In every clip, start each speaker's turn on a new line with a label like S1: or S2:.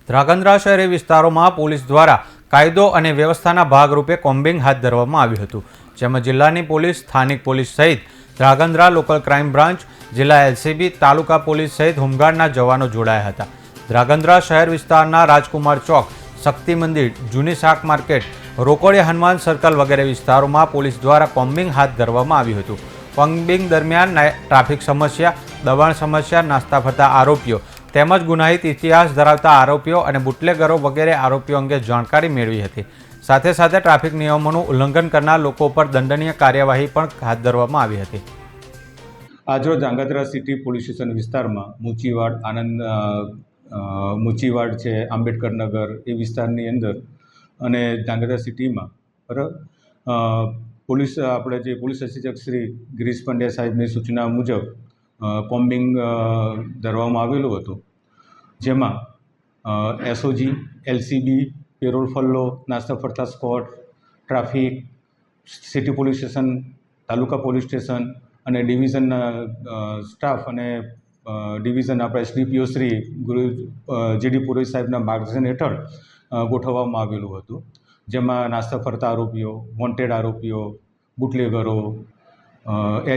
S1: ધ્રાંગધ્રા શહેરી વિસ્તારોમાં પોલીસ દ્વારા કાયદો અને વ્યવસ્થાના ભાગરૂપે કોમ્બિંગ હાથ ધરવામાં આવ્યું હતું, જેમાં જિલ્લાની પોલીસ, સ્થાનિક પોલીસ સહિત ધ્રાંગધ્રા લોકલ ક્રાઇમ બ્રાન્ચ, જિલ્લા એલસીબી, તાલુકા પોલીસ સહિત હોમગાર્ડના જવાનો જોડાયા હતા. ધ્રાંગધ્રા શહેર વિસ્તારના રાજકુમાર ચોક, શક્તિ મંદિર, જૂની શાક માર્કેટ, રોકડિયા હનુમાન સર્કલ વગેરે વિસ્તારોમાં પોલીસ દ્વારા કોમ્બિંગ હાથ ધરવામાં આવ્યું હતું. કોમ્બિંગ દરમિયાન ટ્રાફિક સમસ્યા, દબાણ સમસ્યા, નાસ્તા ફરતા આરોપીઓ તેમજ ગુનાહિત ઇતિહાસ ધરાવતા આરોપીઓ અને બુટલેગરો વગેરે આરોપીઓ અંગે જાણકારી મેળવી હતી. સાથે સાથે ટ્રાફિક નિયમોનું ઉલ્લંઘન કરનાર લોકો પર દંડનીય કાર્યવાહી પણ હાથ ધરવામાં આવી હતી.
S2: આજરોજ ધ્રાંગધ્રા સિટી પોલીસ સ્ટેશન વિસ્તારમાં મુચીવાડ છે, આંબેડકર નગર એ વિસ્તારની અંદર અને ધ્રાંગધ્રા સિટીમાં આપણે જે પોલીસ અધિક્ષક શ્રી ગિરીશ પંડ્યા સાહેબની સૂચના મુજબ કોમ્બિંગ ધરવામાં આવેલું હતું, જેમાં એસઓજી, એલસીબી, પેરોલ ફલ્લો, નાસ્તા ફરતા squad, traffic, city police station, taluka police station અને ડિવિઝનના સ્ટાફ અને ડિવિઝન આપણા એસડીપીઓ શ્રી જીડી પુરોહિત સાહેબના માર્ગદર્શન હેઠળ ગોઠવવામાં આવેલું હતું, જેમાં નાસ્તા ફરતા આરોપીઓ, વોન્ટેડ આરોપીઓ, બુટલેગરો,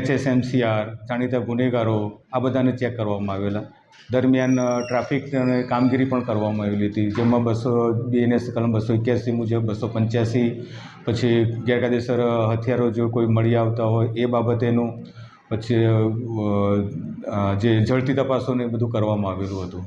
S2: HSMCR, જાણીતા ગુનેગારો આ બધાને ચેક કરવામાં આવેલા. દરમિયાન ટ્રાફિક અને કામગીરી પણ કરવામાં આવેલી હતી, જેમાં 202 BNS કલમ 281 મુજબ 285, પછી ગેરકાયદેસર હથિયારો જો કોઈ મળી આવતા હોય એ બાબતેનું, પછી જે ઝડપી તપાસોને બધું કરવામાં આવેલું હતું.